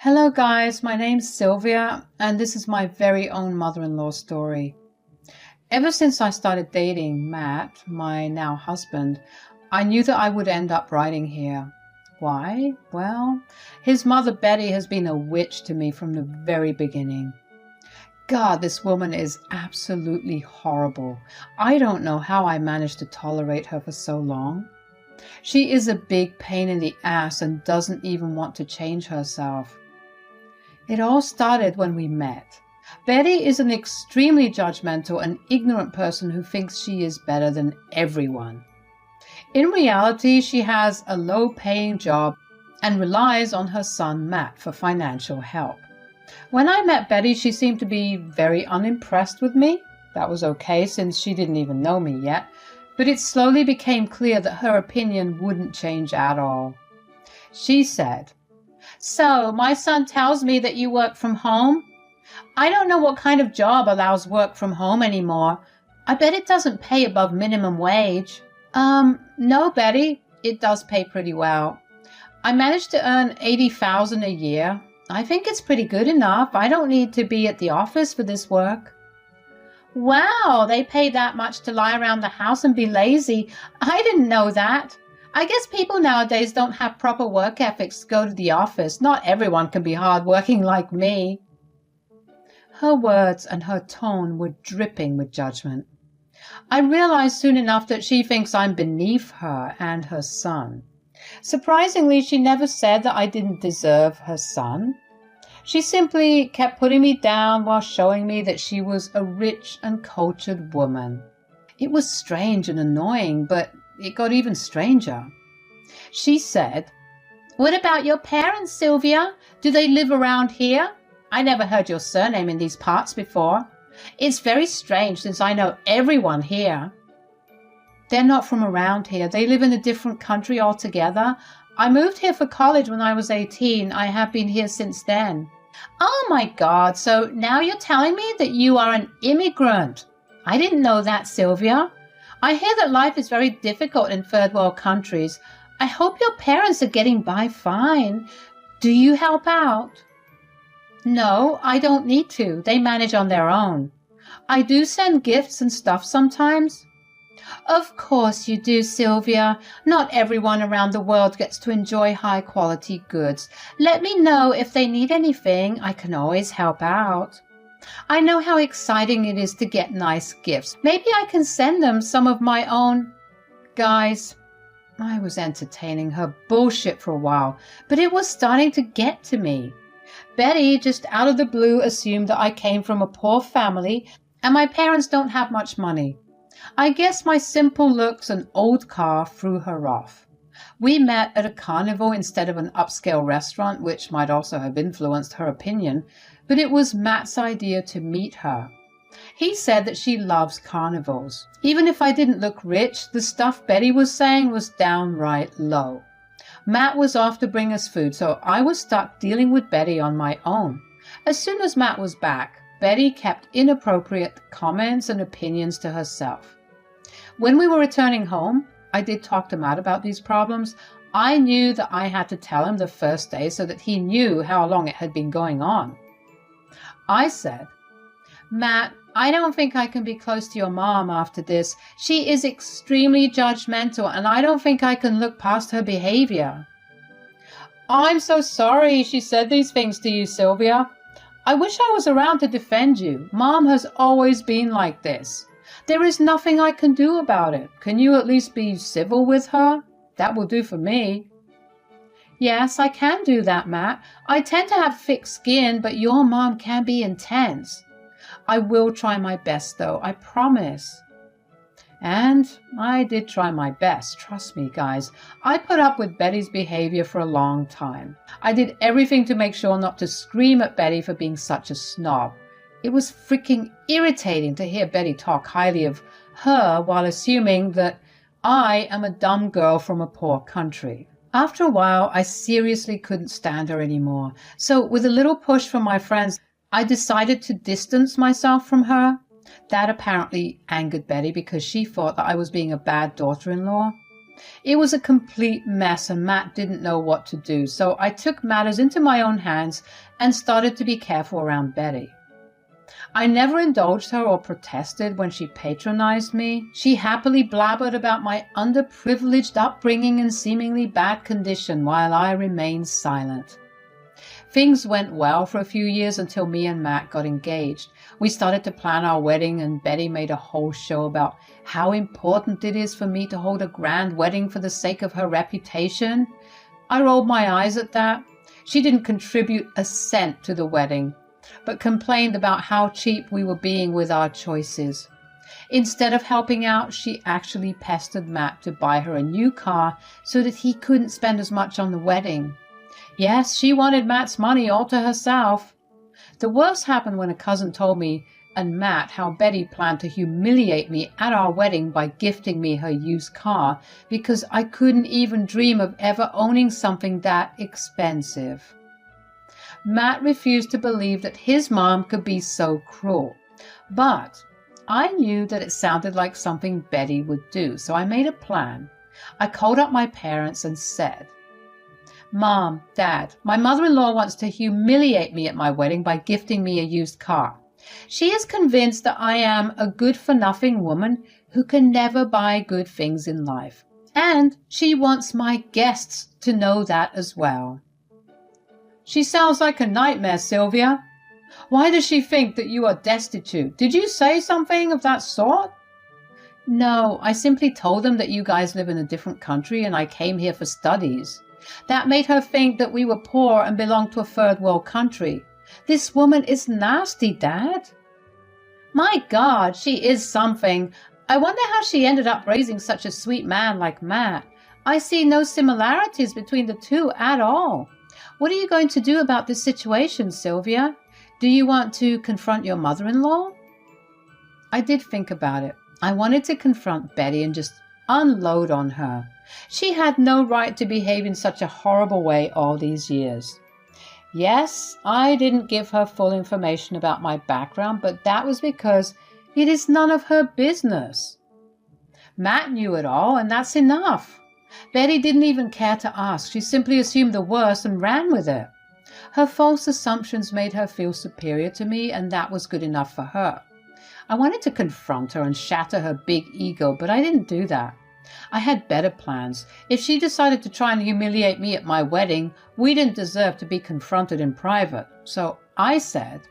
Hello guys, my name's Sylvia and this is my very own mother-in-law story. Ever since I started dating Matt, my now husband, I knew that I would end up writing here. Why? Well, his mother Betty has been a witch to me from the very beginning. God, this woman is absolutely horrible. I don't know how I managed to tolerate her for so long. She is a big pain in the ass and doesn't even want to change herself. It all started when we met. Betty is an extremely judgmental and ignorant person who thinks she is better than everyone. In reality, she has a low-paying job and relies on her son Matt for financial help. When I met Betty, she seemed to be very unimpressed with me. That was okay since she didn't even know me yet, but it slowly became clear that her opinion wouldn't change at all. She said, "So, my son tells me that you work from home? I don't know what kind of job allows work from home anymore. I bet it doesn't pay above minimum wage." No, Betty, it does pay pretty well. I managed to earn $80,000 a year. I think it's pretty good enough. I don't need to be at the office for this work. Wow, they pay that much to lie around the house and be lazy. I didn't know that. I guess people nowadays don't have proper work ethics to go to the office. Not everyone can be hardworking like me. Her words and her tone were dripping with judgment. I realized soon enough that she thinks I'm beneath her and her son. Surprisingly, she never said that I didn't deserve her son. She simply kept putting me down while showing me that she was a rich and cultured woman. It was strange and annoying, but it got even stranger. She said, "What about your parents, Sylvia? Do they live around here? I never heard your surname in these parts before. It's very strange since I know everyone here." "They're not from around here. They live in a different country altogether. I moved here for college when I was 18. I have been here since then." "Oh my God, so now you're telling me that you are an immigrant. I didn't know that, Sylvia. I hear that life is very difficult in third world countries. I hope your parents are getting by fine. Do you help out?" "No, I don't need to. They manage on their own. I do send gifts and stuff sometimes." "Of course you do, Sylvia. Not everyone around the world gets to enjoy high-quality goods. Let me know if they need anything. I can always help out. I know how exciting it is to get nice gifts. Maybe I can send them some of my own." Guys, I was entertaining her bullshit for a while, but it was starting to get to me. Betty just out of the blue assumed that I came from a poor family and my parents don't have much money. I guess my simple looks and old car threw her off. We met at a carnival instead of an upscale restaurant, which might also have influenced her opinion, but it was Matt's idea to meet her. He said that she loves carnivals. Even if I didn't look rich, the stuff Betty was saying was downright low. Matt was off to bring us food, so I was stuck dealing with Betty on my own. As soon as Matt was back, Betty kept inappropriate comments and opinions to herself. When we were returning home, I did talk to Matt about these problems. I knew that I had to tell him the first day so that he knew how long it had been going on. I said, "Matt, I don't think I can be close to your mom after this. She is extremely judgmental and I don't think I can look past her behavior." "I'm so sorry she said these things to you, Sylvia. I wish I was around to defend you. Mom has always been like this. There is nothing I can do about it. Can you at least be civil with her? That will do for me." "Yes, I can do that, Matt. I tend to have thick skin, but your mom can be intense. I will try my best, though. I promise." And I did try my best, trust me, guys. I put up with Betty's behavior for a long time. I did everything to make sure not to scream at Betty for being such a snob. It was freaking irritating to hear Betty talk highly of her while assuming that I am a dumb girl from a poor country. After a while, I seriously couldn't stand her anymore. So with a little push from my friends, I decided to distance myself from her. That apparently angered Betty because she thought that I was being a bad daughter-in-law. It was a complete mess and Matt didn't know what to do, so I took matters into my own hands and started to be careful around Betty. I never indulged her or protested when she patronized me. She happily blabbered about my underprivileged upbringing and seemingly bad condition while I remained silent. Things went well for a few years until me and Matt got engaged. We started to plan our wedding and Betty made a whole show about how important it is for me to hold a grand wedding for the sake of her reputation. I rolled my eyes at that. She didn't contribute a cent to the wedding, but complained about how cheap we were being with our choices. Instead of helping out, she actually pestered Matt to buy her a new car so that he couldn't spend as much on the wedding. Yes, she wanted Matt's money all to herself. The worst happened when a cousin told me and Matt how Betty planned to humiliate me at our wedding by gifting me her used car because I couldn't even dream of ever owning something that expensive. Matt refused to believe that his mom could be so cruel, but I knew that it sounded like something Betty would do, so I made a plan. I called up my parents and said, "Mom, Dad, my mother-in-law wants to humiliate me at my wedding by gifting me a used car. She is convinced that I am a good-for-nothing woman who can never buy good things in life, and she wants my guests to know that as well." "She sounds like a nightmare, Sylvia. Why does she think that you are destitute? Did you say something of that sort?" "No, I simply told them that you guys live in a different country and I came here for studies. That made her think that we were poor and belonged to a third world country. This woman is nasty, Dad." "My God, she is something. I wonder how she ended up raising such a sweet man like Matt. I see no similarities between the two at all. What are you going to do about this situation, Sylvia? Do you want to confront your mother-in-law?" I did think about it. I wanted to confront Betty and just unload on her. She had no right to behave in such a horrible way all these years. Yes, I didn't give her full information about my background, but that was because it is none of her business. Matt knew it all, and that's enough. Betty didn't even care to ask. She simply assumed the worst and ran with it. Her false assumptions made her feel superior to me, and that was good enough for her. I wanted to confront her and shatter her big ego, but I didn't do that. I had better plans. If she decided to try and humiliate me at my wedding, we didn't deserve to be confronted in private. So I said,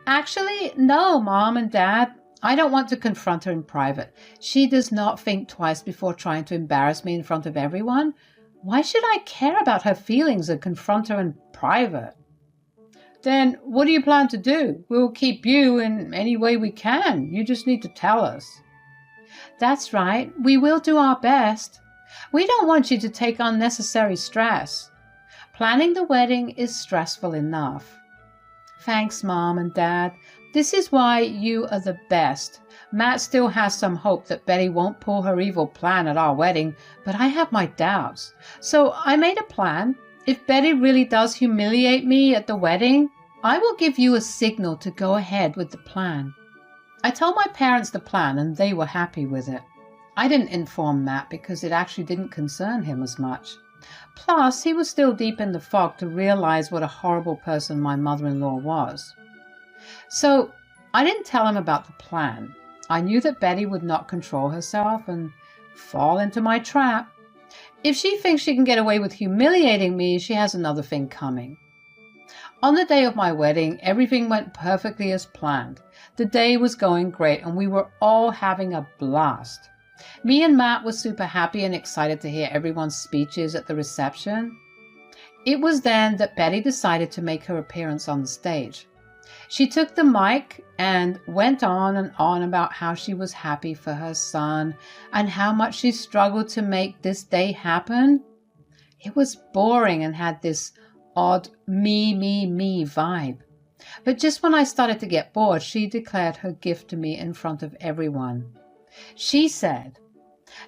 "Actually, no, Mom and Dad. I don't want to confront her in private. She does not think twice before trying to embarrass me in front of everyone. Why should I care about her feelings and confront her in private?" "Then what do you plan to do? We'll keep you in any way we can. You just need to tell us." "That's right. We will do our best. We don't want you to take unnecessary stress. Planning the wedding is stressful enough." "Thanks, Mom and Dad. This is why you are the best. Matt still has some hope that Betty won't pull her evil plan at our wedding, but I have my doubts. So I made a plan. If Betty really does humiliate me at the wedding, I will give you a signal to go ahead with the plan." I told my parents the plan and they were happy with it. I didn't inform Matt because it actually didn't concern him as much. Plus, he was still deep in the fog to realize what a horrible person my mother-in-law was. So I didn't tell him about the plan. I knew that Betty would not control herself and fall into my trap. If she thinks she can get away with humiliating me, she has another thing coming. On the day of my wedding, everything went perfectly as planned. The day was going great and we were all having a blast. Me and Matt were super happy and excited to hear everyone's speeches at the reception. It was then that Betty decided to make her appearance on the stage. She took the mic and went on and on about how she was happy for her son and how much she struggled to make this day happen. It was boring and had this odd me vibe. But just when I started to get bored, she declared her gift to me in front of everyone. She said,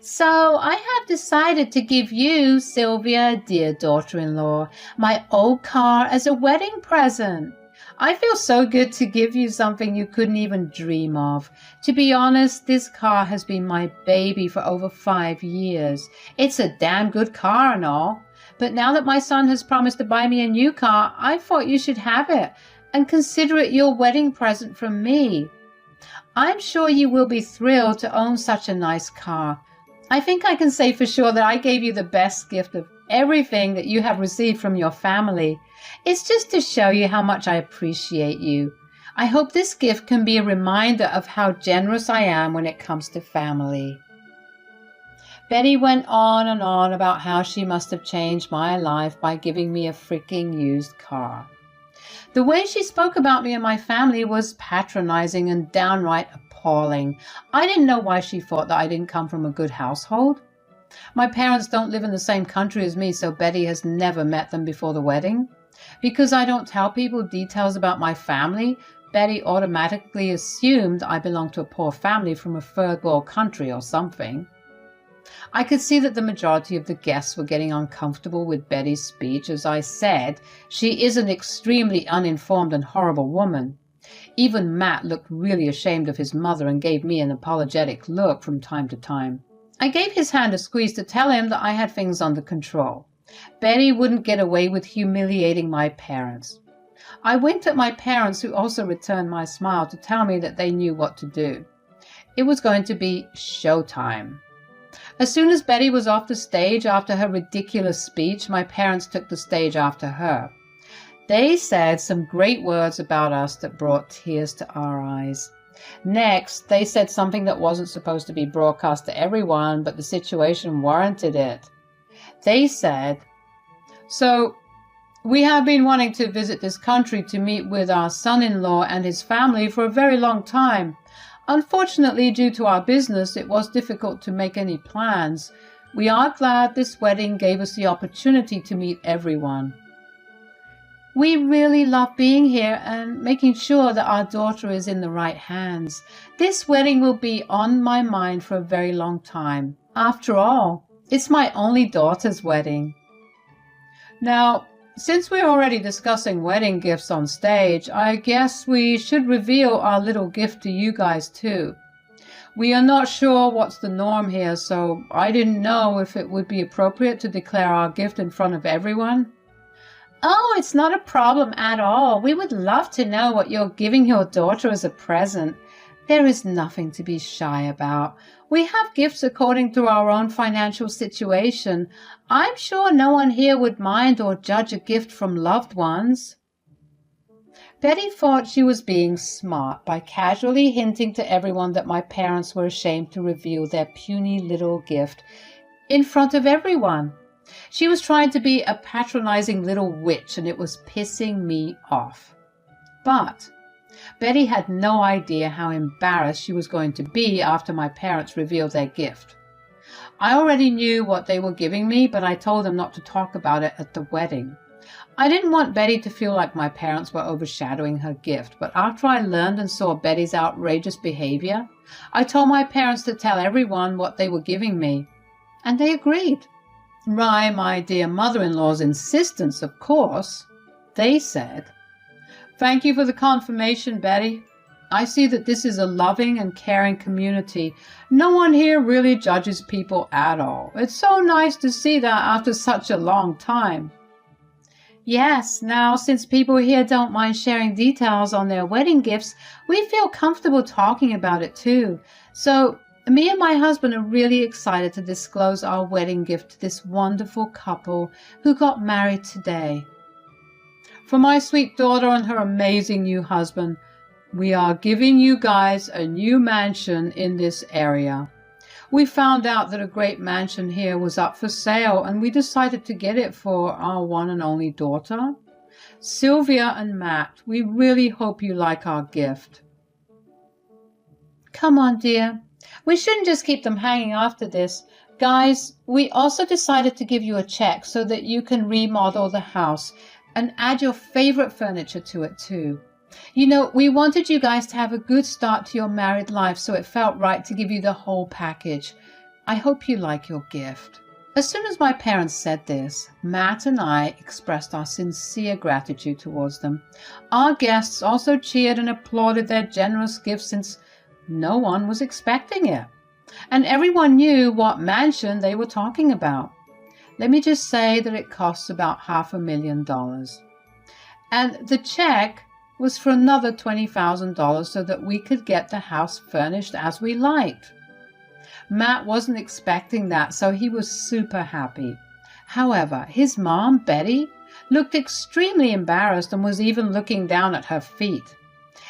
"So I have decided to give you, Sylvia, dear daughter-in-law, my old car as a wedding present. I feel so good to give you something you couldn't even dream of. To be honest, this car has been my baby for over 5 years. It's a damn good car and all. But now that my son has promised to buy me a new car, I thought you should have it and consider it your wedding present from me. I'm sure you will be thrilled to own such a nice car. I think I can say for sure that I gave you the best gift of everything that you have received from your family. It's just to show you how much I appreciate you. I hope this gift can be a reminder of how generous I am when it comes to family. Betty went on and on about how she must have changed my life by giving me a freaking used car. The way she spoke about me and my family was patronizing and downright appalling. I didn't know why she thought that I didn't come from a good household. My parents don't live in the same country as me, so Betty has never met them before the wedding. Because I don't tell people details about my family, Betty automatically assumed I belonged to a poor family from a third world country or something. I could see that the majority of the guests were getting uncomfortable with Betty's speech. As I said, she is an extremely uninformed and horrible woman. Even Matt looked really ashamed of his mother and gave me an apologetic look from time to time. I gave his hand a squeeze to tell him that I had things under control. Betty wouldn't get away with humiliating my parents. I winked at my parents, who also returned my smile to tell me that they knew what to do. It was going to be showtime. As soon as Betty was off the stage after her ridiculous speech, my parents took the stage after her. They said some great words about us that brought tears to our eyes. Next, they said something that wasn't supposed to be broadcast to everyone, but the situation warranted it. They said, "So, we have been wanting to visit this country to meet with our son-in-law and his family for a very long time. Unfortunately, due to our business, it was difficult to make any plans. We are glad this wedding gave us the opportunity to meet everyone. We really love being here and making sure that our daughter is in the right hands. This wedding will be on my mind for a very long time. After all, it's my only daughter's wedding." Now, since we're already discussing wedding gifts on stage, I guess we should reveal our little gift to you guys too. We are not sure what's the norm here, so I didn't know if it would be appropriate to declare our gift in front of everyone. "Oh, it's not a problem at all. We would love to know what you're giving your daughter as a present. There is nothing to be shy about. We have gifts according to our own financial situation. I'm sure no one here would mind or judge a gift from loved ones." Betty thought she was being smart by casually hinting to everyone that my parents were ashamed to reveal their puny little gift in front of everyone. She was trying to be a patronizing little witch, and it was pissing me off. But Betty had no idea how embarrassed she was going to be after my parents revealed their gift. I already knew what they were giving me, but I told them not to talk about it at the wedding. I didn't want Betty to feel like my parents were overshadowing her gift, but after I learned and saw Betty's outrageous behavior, I told my parents to tell everyone what they were giving me, and they agreed. By my dear mother-in-law's insistence, of course. They said, "Thank you for the confirmation, Betty. I see that this is a loving and caring community. No one here really judges people at all. It's so nice to see that after such a long time." Yes, now since people here don't mind sharing details on their wedding gifts, we feel comfortable talking about it too. So me and my husband are really excited to disclose our wedding gift to this wonderful couple who got married today. For my sweet daughter and her amazing new husband, we are giving you guys a new mansion in this area. We found out that a great mansion here was up for sale, and we decided to get it for our one and only daughter. Sylvia and Matt, we really hope you like our gift. Come on, dear. We shouldn't just keep them hanging after this. Guys, we also decided to give you a check so that you can remodel the house and add your favorite furniture to it too. You know, we wanted you guys to have a good start to your married life, so it felt right to give you the whole package. I hope you like your gift. As soon as my parents said this, Matt and I expressed our sincere gratitude towards them. Our guests also cheered and applauded their generous gift since no one was expecting it. And everyone knew what mansion they were talking about. Let me just say that it costs about $500,000. And the check was for another $20,000 so that we could get the house furnished as we liked. Matt wasn't expecting that, so he was super happy. However, his mom, Betty, looked extremely embarrassed and was even looking down at her feet.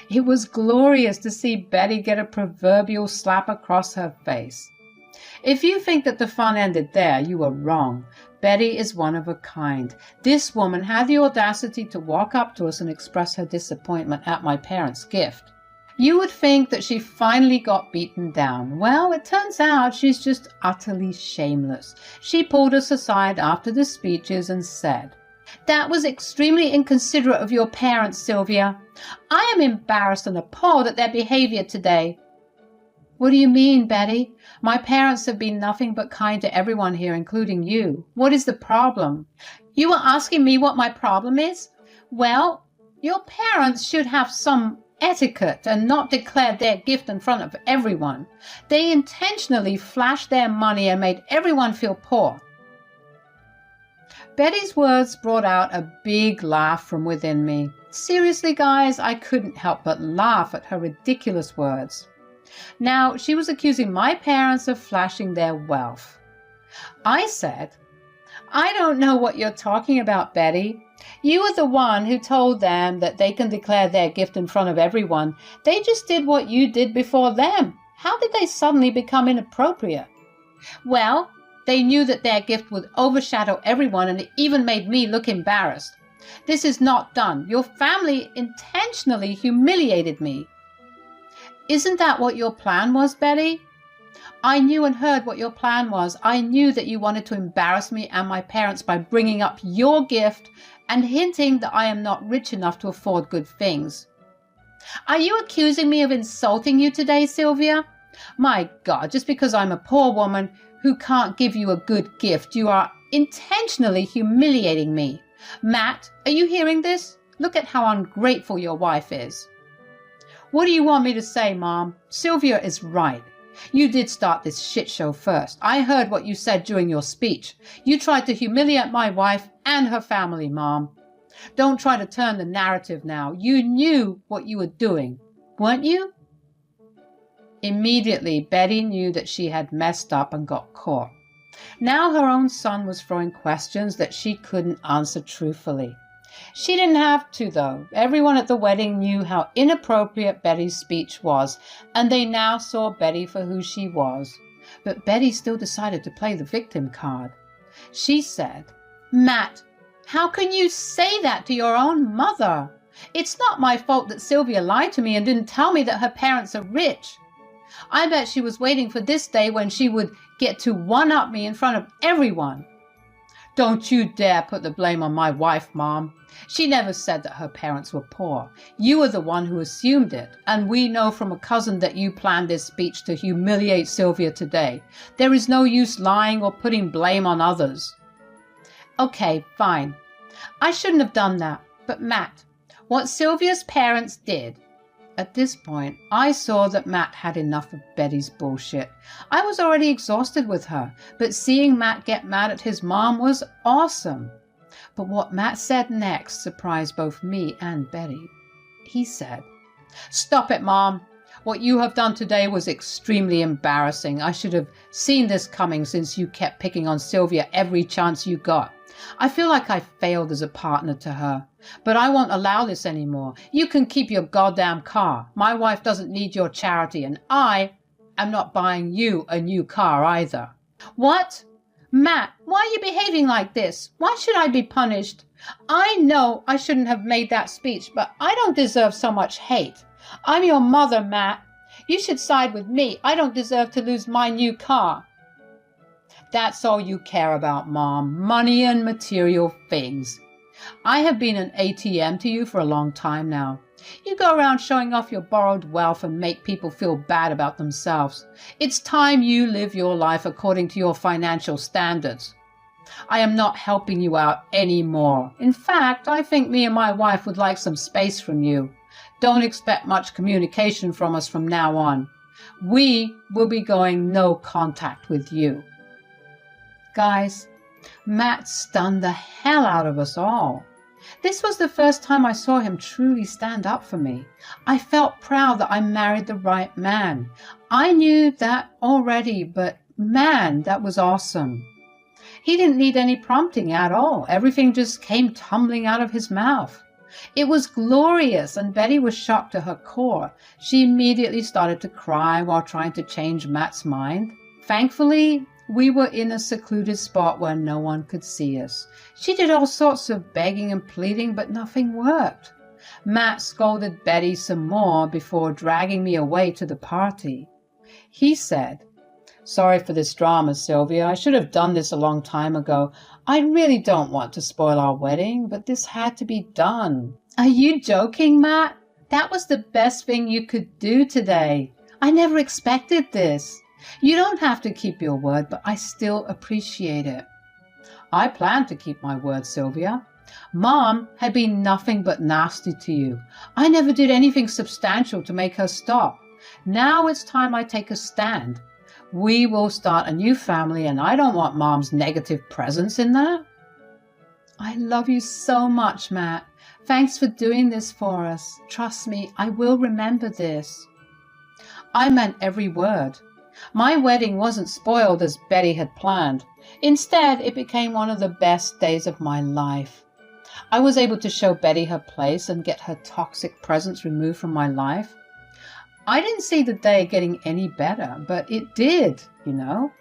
It was glorious to see Betty get a proverbial slap across her face. If you think that the fun ended there, you are wrong. Betty is one of a kind. This woman had the audacity to walk up to us and express her disappointment at my parents' gift. You would think that she finally got beaten down. Well, it turns out she's just utterly shameless. She pulled us aside after the speeches and said, "That was extremely inconsiderate of your parents, Sylvia. I am embarrassed and appalled at their behavior today." "What do you mean, Betty? My parents have been nothing but kind to everyone here, including you. What is the problem?" "You are asking me what my problem is? Well, your parents should have some etiquette and not declare their gift in front of everyone. They intentionally flashed their money and made everyone feel poor." Betty's words brought out a big laugh from within me. Seriously, guys, I couldn't help but laugh at her ridiculous words. Now, she was accusing my parents of flashing their wealth. I said, "I don't know what you're talking about, Betty. You were the one who told them that they can declare their gift in front of everyone. They just did what you did before them. How did they suddenly become inappropriate?" "Well, they knew that their gift would overshadow everyone, and it even made me look embarrassed. This is not done. Your family intentionally humiliated me." "Isn't that what your plan was, Betty?" "I knew and heard what your plan was. I knew that you wanted to embarrass me and my parents by bringing up your gift and hinting that I am not rich enough to afford good things." "Are you accusing me of insulting you today, Sylvia? My God, just because I'm a poor woman who can't give you a good gift, you are intentionally humiliating me. Matt, are you hearing this? Look at how ungrateful your wife is." "What do you want me to say, Mom? Sylvia is right. You did start this shit show first. I heard what you said during your speech. You tried to humiliate my wife and her family, Mom. Don't try to turn the narrative now. You knew what you were doing, weren't you?" Immediately, Betty knew that she had messed up and got caught. Now her own son was throwing questions that she couldn't answer truthfully. She didn't have to, though. Everyone at the wedding knew how inappropriate Betty's speech was, and they now saw Betty for who she was. But Betty still decided to play the victim card. She said, "Matt, how can you say that to your own mother? It's not my fault that Sylvia lied to me and didn't tell me that her parents are rich. I bet she was waiting for this day when she would get to one-up me in front of everyone." "Don't you dare put the blame on my wife, Mom. She never said that her parents were poor. You were the one who assumed it, and we know from a cousin that you planned this speech to humiliate Sylvia today. There is no use lying or putting blame on others." "Okay, fine. I shouldn't have done that. But Matt, what Sylvia's parents did..." At this point, I saw that Matt had enough of Betty's bullshit. I was already exhausted with her, but seeing Matt get mad at his mom was awesome. But what Matt said next surprised both me and Betty. He said, "Stop it, Mom. What you have done today was extremely embarrassing. I should have seen this coming since you kept picking on Sylvia every chance you got. I feel like I failed as a partner to her. But I won't allow this anymore. You can keep your goddamn car. My wife doesn't need your charity, and I am not buying you a new car either." "What? Matt, why are you behaving like this? Why should I be punished? I know I shouldn't have made that speech, but I don't deserve so much hate. I'm your mother, Matt. You should side with me. I don't deserve to lose my new car." "That's all you care about, Mom. Money and material things. I have been an ATM to you for a long time now. You go around showing off your borrowed wealth and make people feel bad about themselves. It's time you live your life according to your financial standards. I am not helping you out anymore. In fact, I think me and my wife would like some space from you. Don't expect much communication from us from now on. We will be going no contact with you." Guys, Matt stunned the hell out of us all. This was the first time I saw him truly stand up for me. I felt proud that I married the right man. I knew that already, but man, that was awesome. He didn't need any prompting at all. Everything just came tumbling out of his mouth. It was glorious, and Betty was shocked to her core. She immediately started to cry while trying to change Matt's mind. Thankfully, we were in a secluded spot where no one could see us. She did all sorts of begging and pleading, but nothing worked. Matt scolded Betty some more before dragging me away to the party. He said, "Sorry for this drama, Sylvia. I should have done this a long time ago. I really don't want to spoil our wedding, but this had to be done." "Are you joking, Matt? That was the best thing you could do today. I never expected this. You don't have to keep your word, but I still appreciate it." "I plan to keep my word, Sylvia. Mom had been nothing but nasty to you. I never did anything substantial to make her stop. Now it's time I take a stand. We will start a new family, and I don't want Mom's negative presence in that." "I love you so much, Matt. Thanks for doing this for us. Trust me, I will remember this." I meant every word. My wedding wasn't spoiled as Betty had planned. Instead, it became one of the best days of my life. I was able to show Betty her place and get her toxic presence removed from my life. I didn't see the day getting any better, but it did, you know.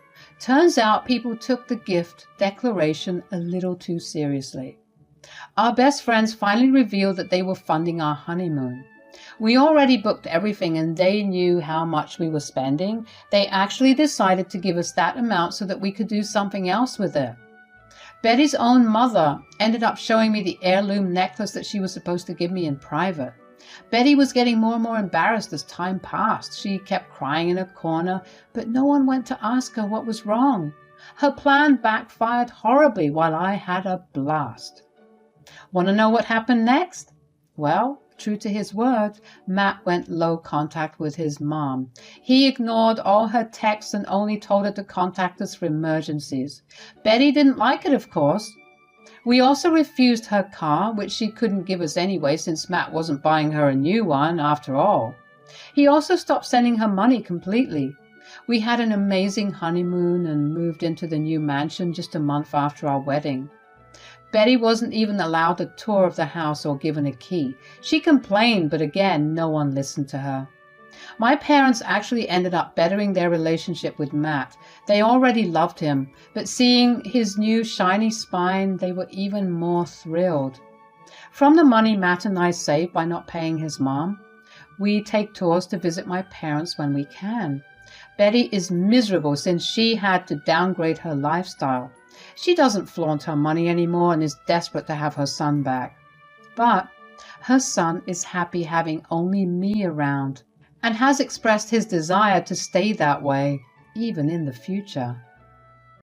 Turns out people took the gift declaration a little too seriously. Our best friends finally revealed that they were funding our honeymoon. We already booked everything and they knew how much we were spending. They actually decided to give us that amount so that we could do something else with it. Betty's own mother ended up showing me the heirloom necklace that she was supposed to give me in private. Betty was getting more and more embarrassed as time passed. She kept crying in a corner, but no one went to ask her what was wrong. Her plan backfired horribly while I had a blast. Want to know what happened next? Well, true to his word, Matt went low contact with his mom. He ignored all her texts and only told her to contact us for emergencies. Betty didn't like it, of course. We also refused her car, which she couldn't give us anyway since Matt wasn't buying her a new one after all. He also stopped sending her money completely. We had an amazing honeymoon and moved into the new mansion just a month after our wedding. Betty wasn't even allowed a tour of the house or given a key. She complained, but again, no one listened to her. My parents actually ended up bettering their relationship with Matt. They already loved him, but seeing his new shiny spine, they were even more thrilled. From the money Matt and I saved by not paying his mom, we take tours to visit my parents when we can. Betty is miserable since she had to downgrade her lifestyle. She doesn't flaunt her money anymore and is desperate to have her son back. But her son is happy having only me around and has expressed his desire to stay that way, even in the future.